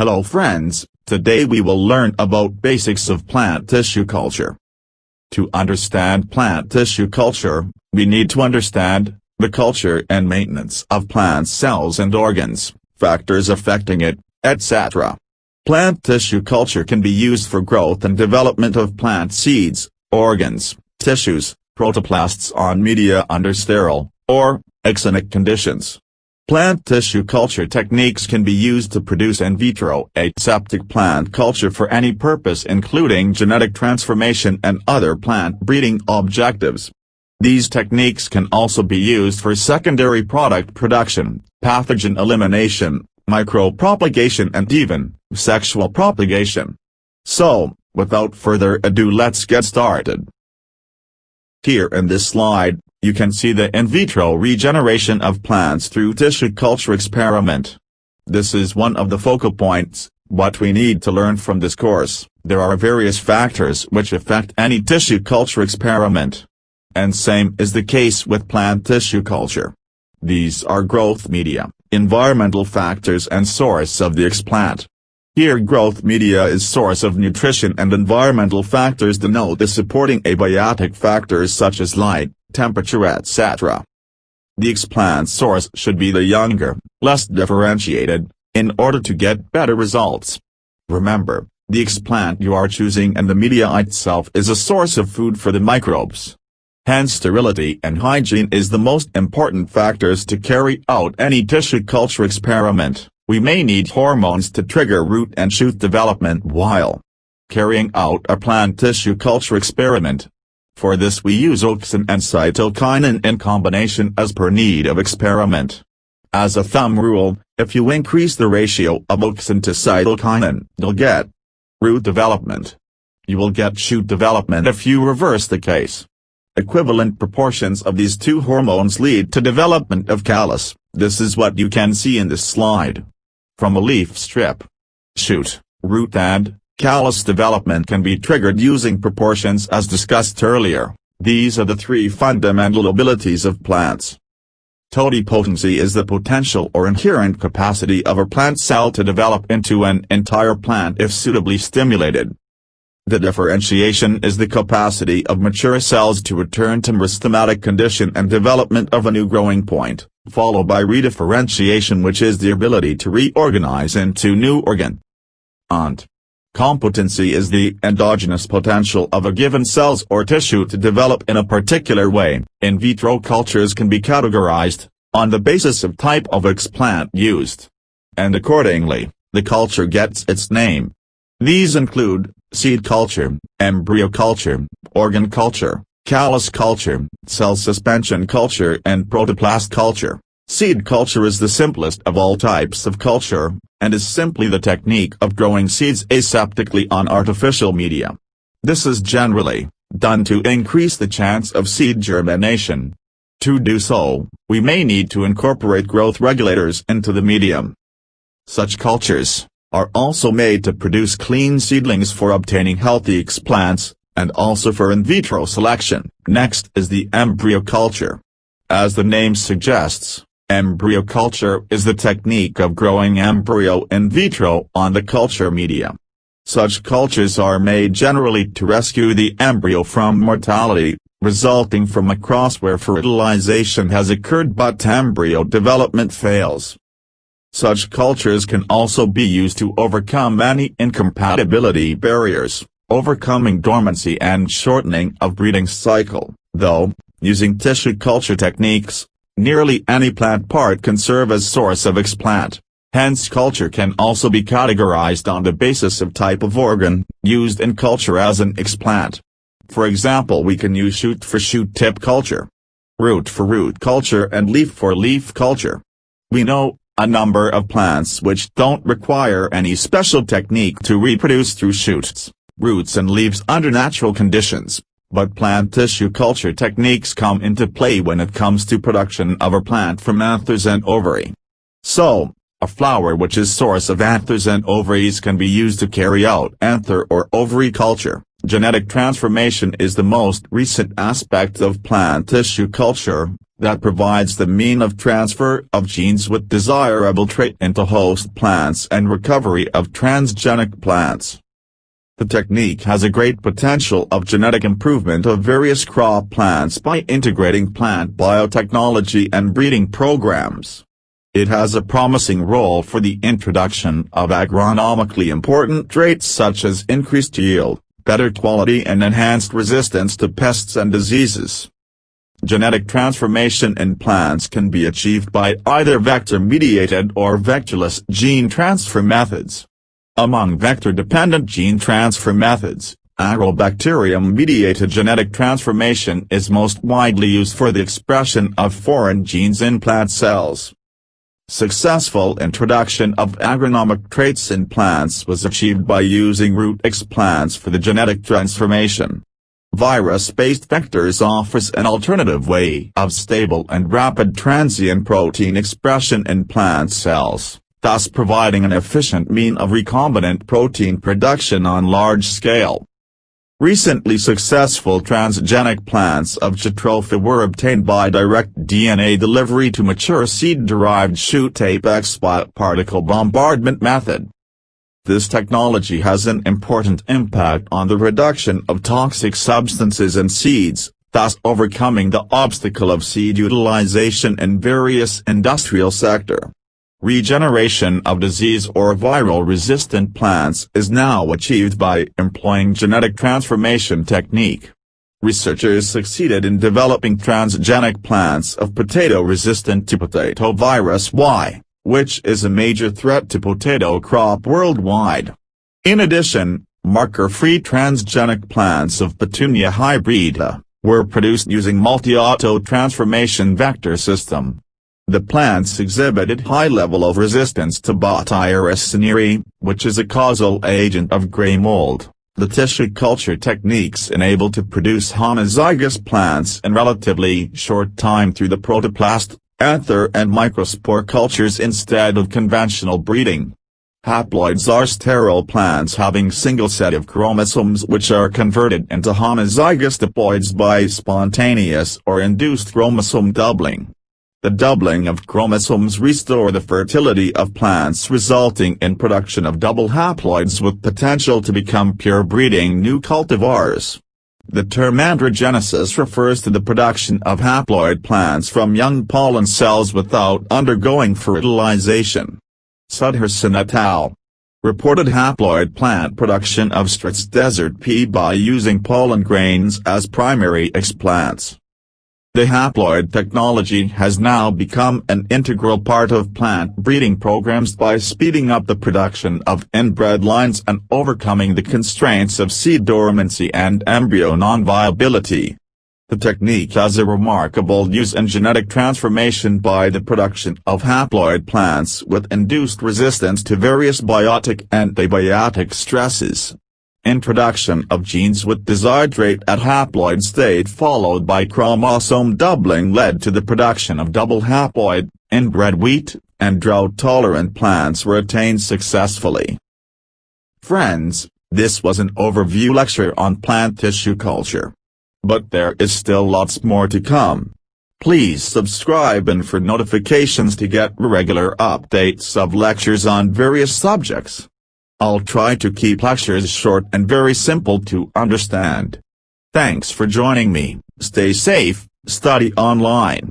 Hello friends, today we will learn about basics of plant tissue culture. To understand plant tissue culture, we need to understand the culture and maintenance of plant cells and organs, factors affecting it, etc. Plant tissue culture can be used for growth and development of plant seeds, organs, tissues, protoplasts on media under sterile, or exonic conditions. Plant tissue culture techniques can be used to produce in vitro aseptic plant culture for any purpose including genetic transformation and other plant breeding objectives. These techniques can also be used for secondary product production, pathogen elimination, micropropagation and even sexual propagation. So, without further ado, let's get started. Here in this slide, you can see the in vitro regeneration of plants through tissue culture experiment. This is one of the focal points, what we need to learn from this course. There are various factors which affect any tissue culture experiment. And same is the case with plant tissue culture. These are growth media, environmental factors and source of the explant. Here growth media is source of nutrition and environmental factors denote the supporting abiotic factors such as light, temperature etc. The explant source should be the younger, less differentiated, in order to get better results. Remember, the explant you are choosing and the media itself is a source of food for the microbes. Hence sterility and hygiene is the most important factors to carry out any tissue culture experiment. We may need hormones to trigger root and shoot development while carrying out a plant tissue culture experiment. For this we use auxin and cytokinin in combination as per need of experiment. As a thumb rule, if you increase the ratio of auxin to cytokinin, you'll get root development. You will get shoot development if you reverse the case. Equivalent proportions of these two hormones lead to development of callus. This is what you can see in this slide. From a leaf strip, shoot, root and callus development can be triggered using proportions as discussed earlier. These are the three fundamental abilities of plants. Totipotency is the potential or inherent capacity of a plant cell to develop into an entire plant if suitably stimulated. The differentiation is the capacity of mature cells to return to meristematic condition and development of a new growing point, followed by redifferentiation, which is the ability to reorganize into new organ. And competency is the endogenous potential of a given cells or tissue to develop in a particular way. In vitro cultures can be categorized on the basis of type of explant used. And accordingly, the culture gets its name. These include seed culture, embryo culture, organ culture, callus culture, cell suspension culture and protoplast culture. Seed culture is the simplest of all types of culture, and is simply the technique of growing seeds aseptically on artificial media. This is generally done to increase the chance of seed germination. To do so, we may need to incorporate growth regulators into the medium. Such cultures are also made to produce clean seedlings for obtaining healthy explants, and also for in vitro selection. Next is the embryo culture. As the name suggests, embryo culture is the technique of growing embryo in vitro on the culture media. Such cultures are made generally to rescue the embryo from mortality, resulting from a cross where fertilization has occurred but embryo development fails. Such cultures can also be used to overcome any incompatibility barriers, overcoming dormancy and shortening of breeding cycle. Though, using tissue culture techniques, nearly any plant part can serve as source of explant. Hence culture can also be categorized on the basis of type of organ used in culture as an explant. For example, we can use shoot for shoot tip culture, root for root culture and leaf for leaf culture. We know a number of plants which don't require any special technique to reproduce through shoots, roots and leaves under natural conditions, but plant tissue culture techniques come into play when it comes to production of a plant from anthers and ovary. So, a flower which is source of anthers and ovaries can be used to carry out anther or ovary culture. Genetic transformation is the most recent aspect of plant tissue culture, that provides the mean of transfer of genes with desirable trait into host plants and recovery of transgenic plants. The technique has a great potential of genetic improvement of various crop plants by integrating plant biotechnology and breeding programs. It has a promising role for the introduction of agronomically important traits such as increased yield, better quality and enhanced resistance to pests and diseases. Genetic transformation in plants can be achieved by either vector-mediated or vectorless gene transfer methods. Among vector-dependent gene transfer methods, agrobacterium-mediated genetic transformation is most widely used for the expression of foreign genes in plant cells. Successful introduction of agronomic traits in plants was achieved by using root-X plants for the genetic transformation. Virus-based vectors offers an alternative way of stable and rapid transient protein expression in plant cells, thus providing an efficient mean of recombinant protein production on large scale. Recently successful transgenic plants of Jatropha were obtained by direct DNA delivery to mature seed-derived shoot apex particle bombardment method. This technology has an important impact on the reduction of toxic substances in seeds, thus overcoming the obstacle of seed utilization in various industrial sector. Regeneration of disease or viral-resistant plants is now achieved by employing genetic transformation technique. Researchers succeeded in developing transgenic plants of potato resistant to potato virus Y, which is a major threat to potato crop worldwide. In addition, marker-free transgenic plants of Petunia hybrida were produced using multi-auto transformation vector system. The plants exhibited high level of resistance to Botrytis cinerea, which is a causal agent of gray mold. The tissue culture techniques enable to produce homozygous plants in relatively short time through the protoplast, anther and microspore cultures instead of conventional breeding. Haploids are sterile plants having single set of chromosomes which are converted into homozygous diploids by spontaneous or induced chromosome doubling. The doubling of chromosomes restore the fertility of plants resulting in production of double haploids with potential to become pure breeding new cultivars. The term androgenesis refers to the production of haploid plants from young pollen cells without undergoing fertilization. Sudherson et al. Reported haploid plant production of Straits desert pea by using pollen grains as primary explants. The haploid technology has now become an integral part of plant breeding programs by speeding up the production of inbred lines and overcoming the constraints of seed dormancy and embryo non-viability. The technique has a remarkable use in genetic transformation by the production of haploid plants with induced resistance to various biotic and abiotic stresses. Introduction of genes with desired trait at haploid state followed by chromosome doubling led to the production of double haploid, inbred wheat, and drought-tolerant plants were attained successfully. Friends, this was an overview lecture on plant tissue culture. But there is still lots more to come. Please subscribe and for notifications to get regular updates of lectures on various subjects. I'll try to keep lectures short and very simple to understand. Thanks for joining me. Stay safe, study online.